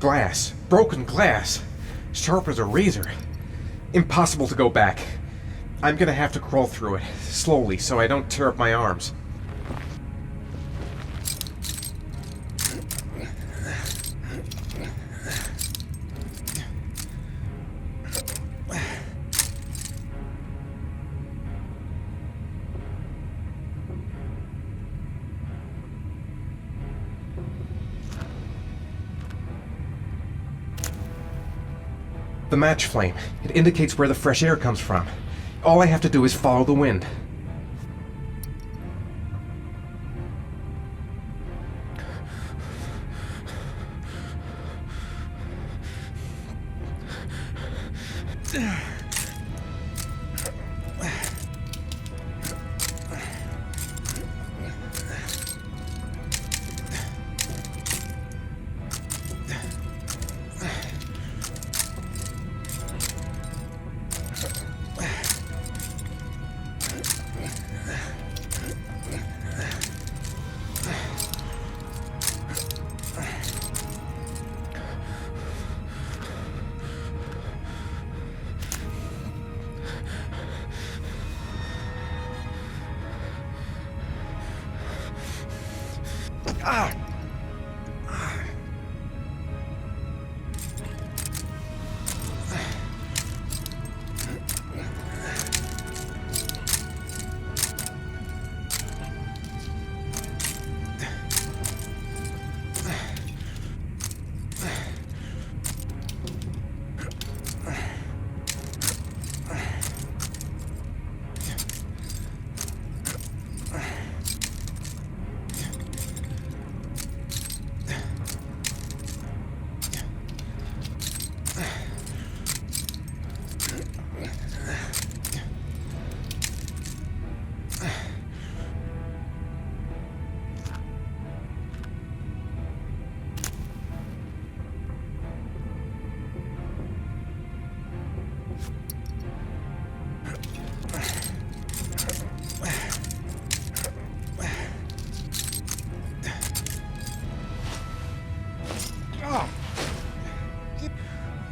Glass. Broken glass. Sharp as a razor. Impossible to go back. I'm gonna have to crawl through it, slowly, so I don't tear up my arms. The match flame. It indicates where the fresh air comes from. All I have to do is follow the wind.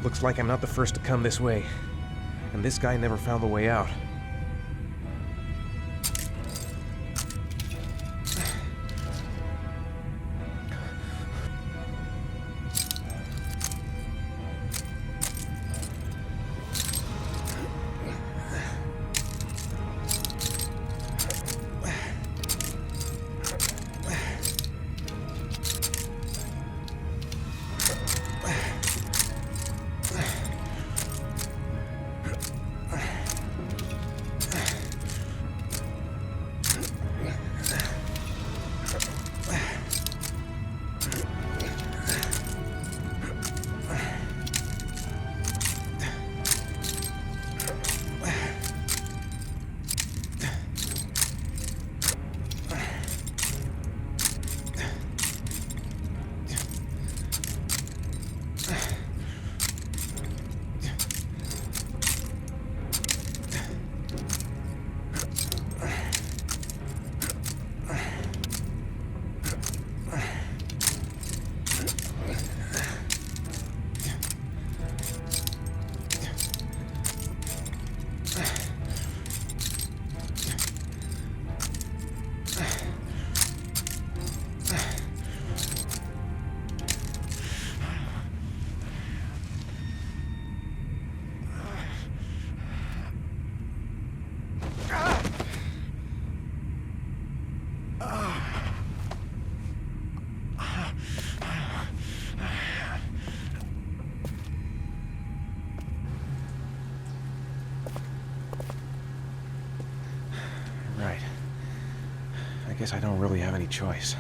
Looks like I'm not the first to come this way. And this guy never found the way out. Right. I guess I don't really have any choice.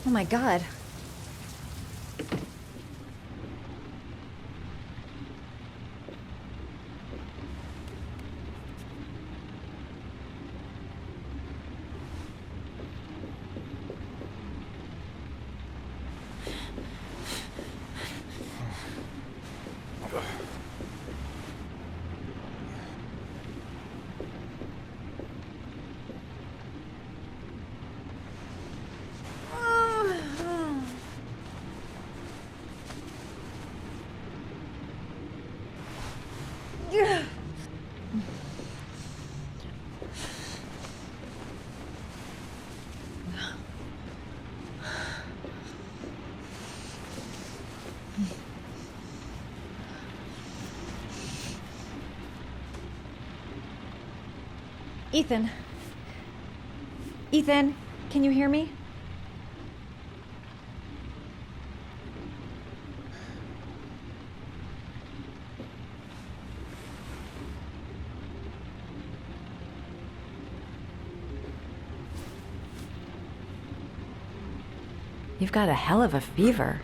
Oh my god. Ethan. Ethan, can you hear me? You've got a hell of a fever.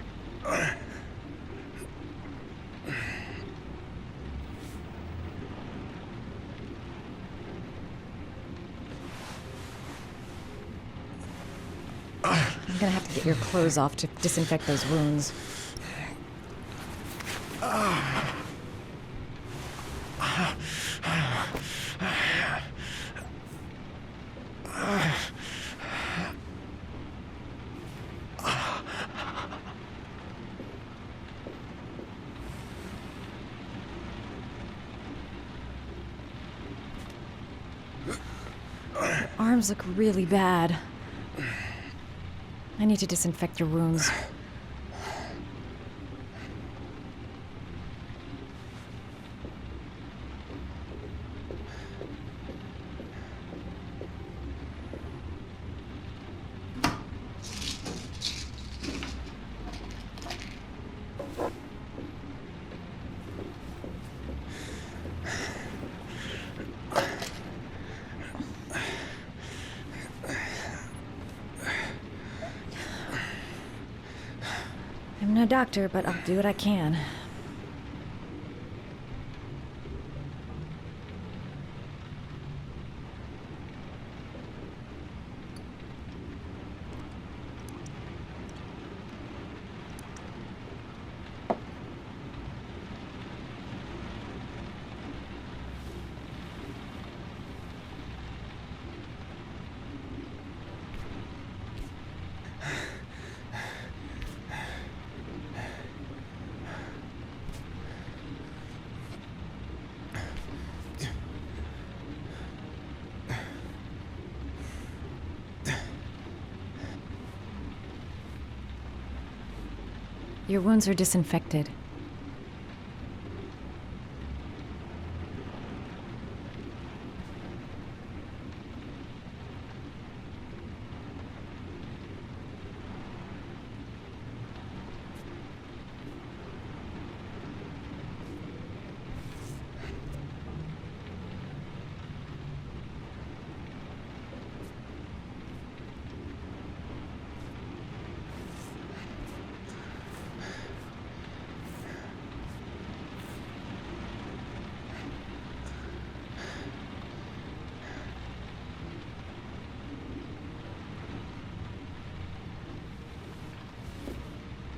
I'm gonna have to get your clothes off to disinfect those wounds. Your arms look really bad. I need to disinfect your wounds. I'm no doctor, but I'll do what I can. Your wounds are disinfected.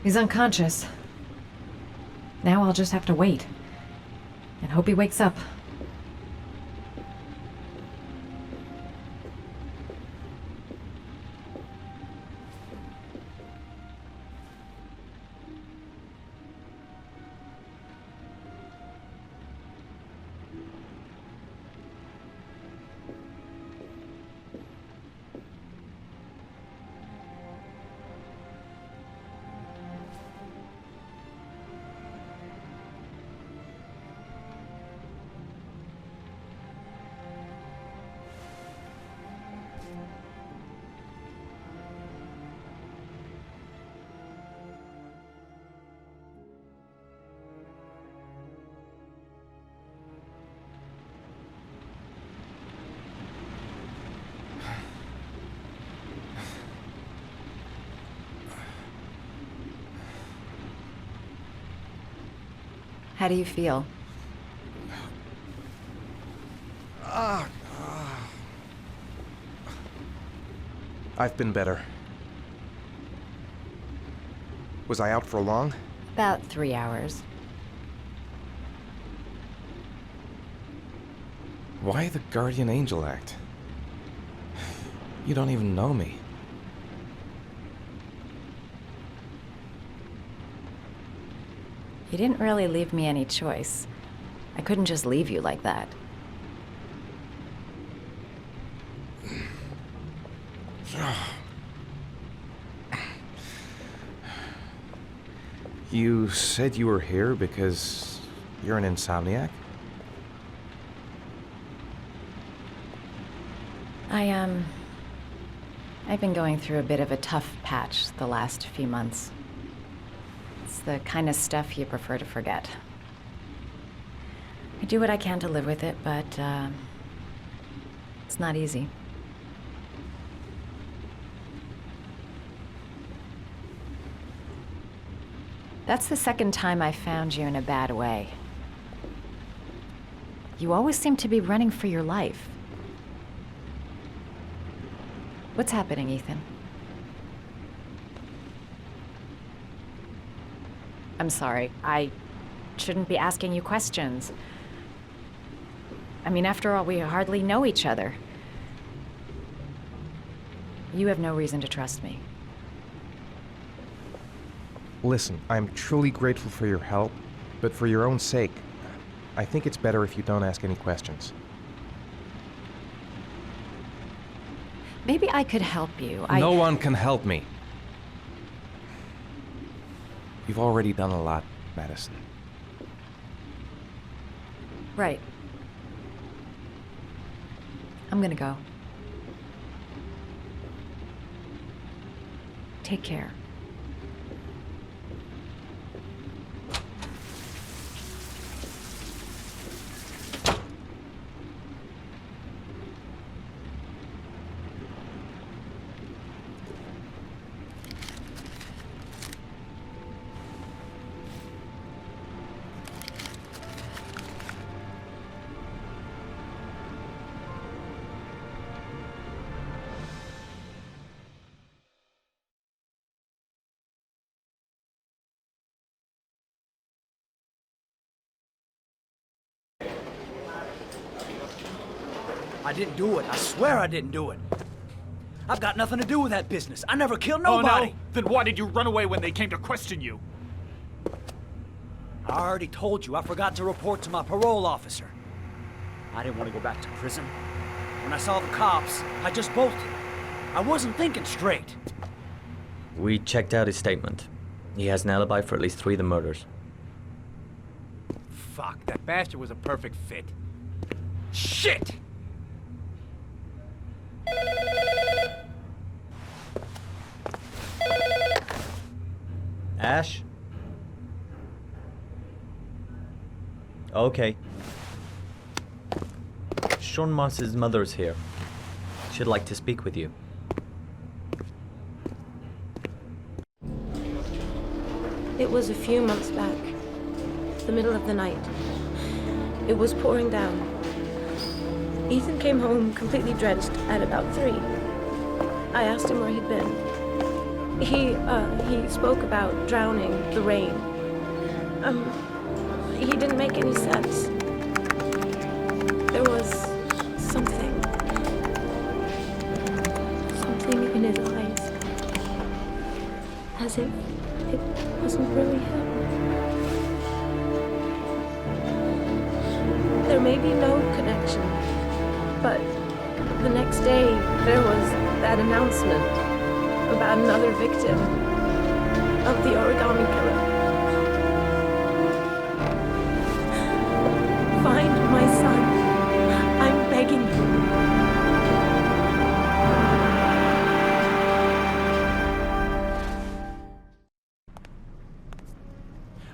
He's unconscious. Now I'll just have to wait. And hope he wakes up. How do you feel? I've been better. Was I out for long? About 3 hours. Why the guardian angel act? You don't even know me. You didn't really leave me any choice. I couldn't just leave you like that. You said you were here because you're an insomniac? I've been going through a bit of a tough patch the last few months. It's the kind of stuff you prefer to forget. I do what I can to live with it, but, it's not easy. That's the second time I found you in a bad way. You always seem to be running for your life. What's happening, Ethan? I'm sorry. I shouldn't be asking you questions. I mean, after all, we hardly know each other. You have no reason to trust me. Listen, I'm truly grateful for your help, but for your own sake, I think it's better if you don't ask any questions. Maybe I could help you. No one can help me. You've already done a lot, Madison. Right. I'm gonna go. Take care. I didn't do it. I swear I didn't do it. I've got nothing to do with that business. I never killed nobody. Oh, no? Then why did you run away when they came to question you? I already told you I forgot to report to my parole officer. I didn't want to go back to prison. When I saw the cops, I just bolted. I wasn't thinking straight. We checked out his statement. He has an alibi for at least 3 of the murders. Fuck, that bastard was a perfect fit. Shit! Ash? Okay. Sean Moss's mother is here. She'd like to speak with you. It was a few months back, the middle of the night. It was pouring down. Ethan came home completely drenched at about 3. I asked him where he'd been. He spoke about drowning, the rain. He didn't make any sense. There was something in his eyes. As if it wasn't really him. There may be no connection, but the next day there was that announcement about another victim of the origami killer. Find my son. I'm begging you.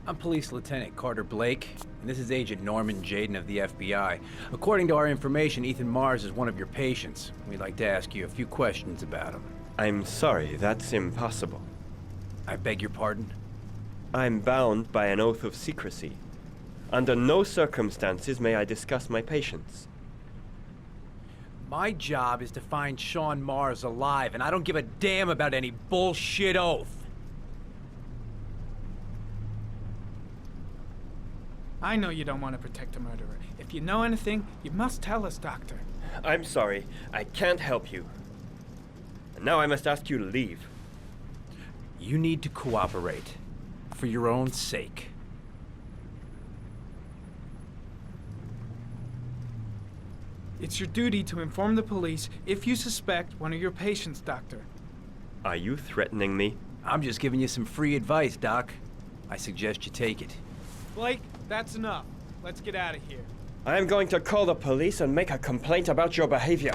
I'm Police Lieutenant Carter Blake, and this is Agent Norman Jaden of the FBI. According to our information, Ethan Mars is one of your patients. We'd like to ask you a few questions about him. I'm sorry, that's impossible. I beg your pardon? I'm bound by an oath of secrecy. Under no circumstances may I discuss my patients. My job is to find Sean Mars alive, and I don't give a damn about any bullshit oath. I know you don't want to protect a murderer. If you know anything, you must tell us, Doctor. I'm sorry, I can't help you. And now I must ask you to leave. You need to cooperate, for your own sake. It's your duty to inform the police if you suspect one of your patients, Doctor. Are you threatening me? I'm just giving you some free advice, Doc. I suggest you take it. Blake, that's enough. Let's get out of here. I am going to call the police and make a complaint about your behavior.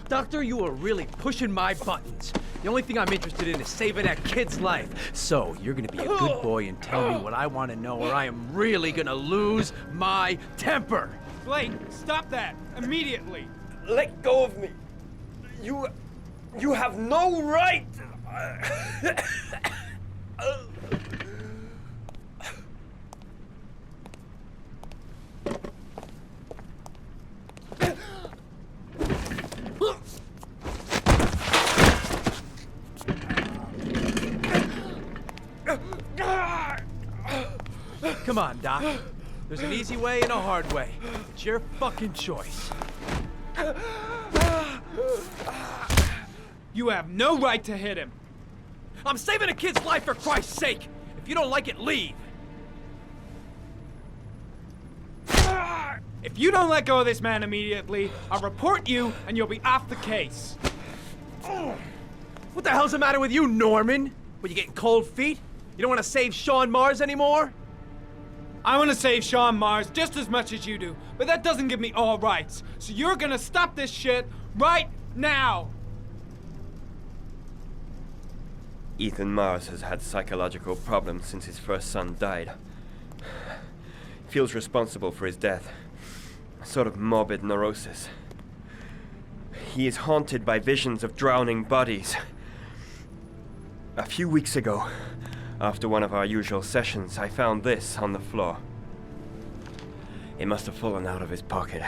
Doctor, you are really pushing my buttons. The only thing I'm interested in is saving that kid's life. So, you're gonna be a good boy and tell me what I want to know, or I am really gonna lose my temper. Blake, stop that! Immediately! Let go of me. You have no right. Come on, Doc. There's an easy way and a hard way. It's your fucking choice. You have no right to hit him! I'm saving a kid's life for Christ's sake! If you don't like it, leave! If you don't let go of this man immediately, I'll report you and you'll be off the case. What the hell's the matter with you, Norman? What, you getting cold feet? You don't want to save Sean Mars anymore? I want to save Sean Mars just as much as you do, but that doesn't give me all rights. So you're gonna stop this shit right now! Ethan Mars has had psychological problems since his first son died. Feels responsible for his death. A sort of morbid neurosis. He is haunted by visions of drowning bodies. A few weeks ago, after one of our usual sessions, I found this on the floor. It must have fallen out of his pocket.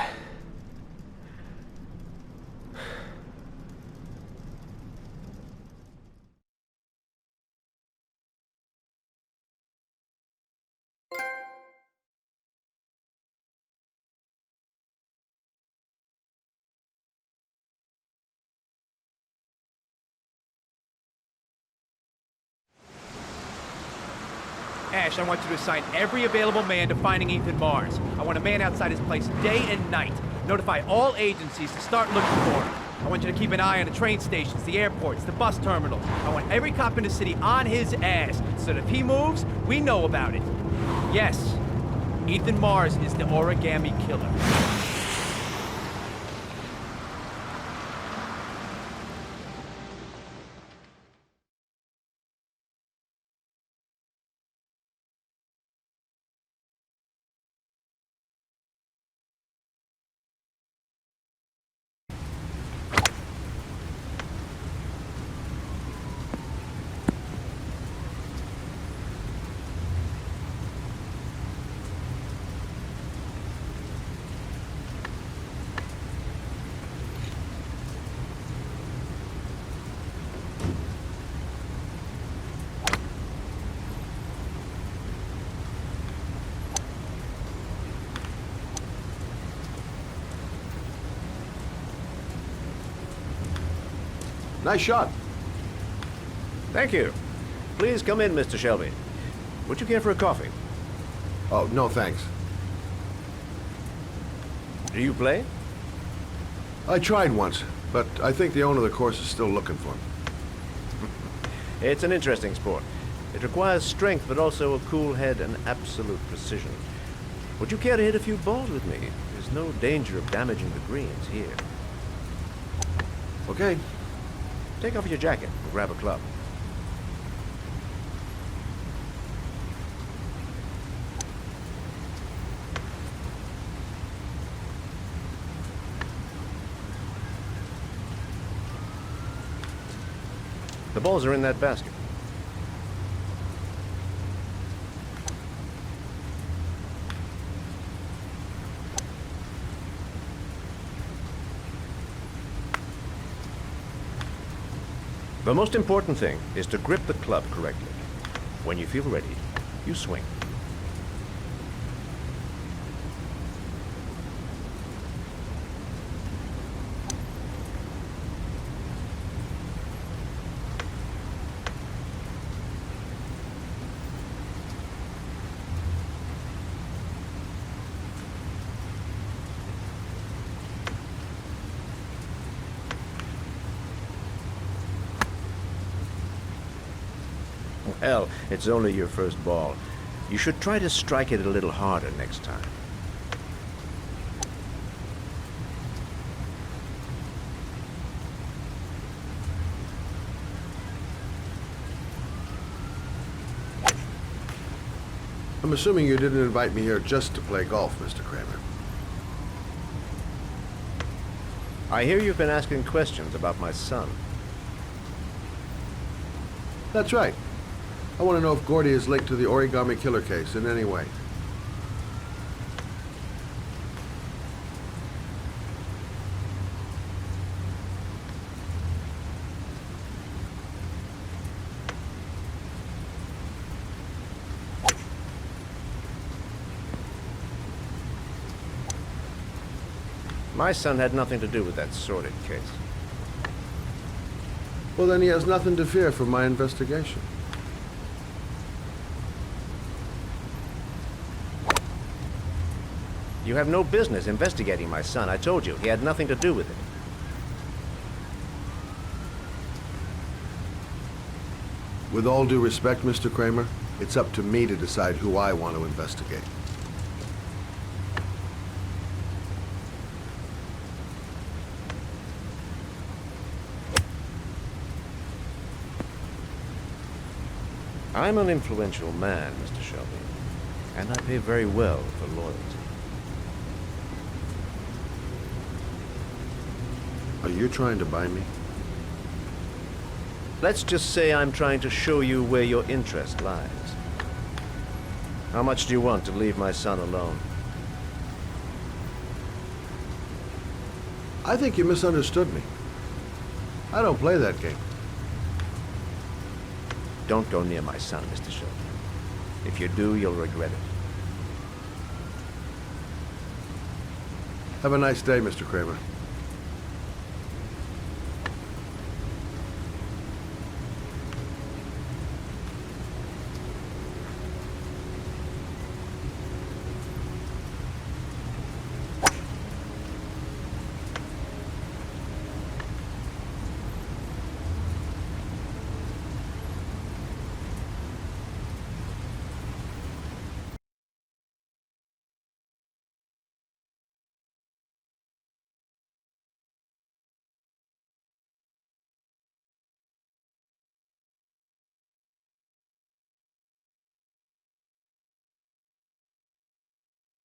Ash, I want you to assign every available man to finding Ethan Mars. I want a man outside his place day and night. Notify all agencies to start looking for him. I want you to keep an eye on the train stations, the airports, the bus terminals. I want every cop in the city on his ass, so that if he moves, we know about it. Yes, Ethan Mars is the origami killer. Nice shot. Thank you. Please come in, Mr. Shelby. Would you care for a coffee? Oh, no thanks. Do you play? I tried once, but I think the owner of the course is still looking for me. It's an interesting sport. It requires strength, but also a cool head and absolute precision. Would you care to hit a few balls with me? There's no danger of damaging the greens here. Okay. Take off your jacket and grab a club. The balls are in that basket. The most important thing is to grip the club correctly. When you feel ready, you swing. Hell, it's only your first ball. You should try to strike it a little harder next time. I'm assuming you didn't invite me here just to play golf, Mr. Kramer. I hear you've been asking questions about my son. That's right. I want to know if Gordy is linked to the Origami Killer case in any way. My son had nothing to do with that sordid case. Well, then he has nothing to fear from my investigation. You have no business investigating my son. I told you, he had nothing to do with it. With all due respect, Mr. Kramer, it's up to me to decide who I want to investigate. I'm an influential man, Mr. Shelby, and I pay very well for loyalty. Are you trying to buy me? Let's just say I'm trying to show you where your interest lies. How much do you want to leave my son alone? I think you misunderstood me. I don't play that game. Don't go near my son, Mr. Shelby. If you do, you'll regret it. Have a nice day, Mr. Kramer.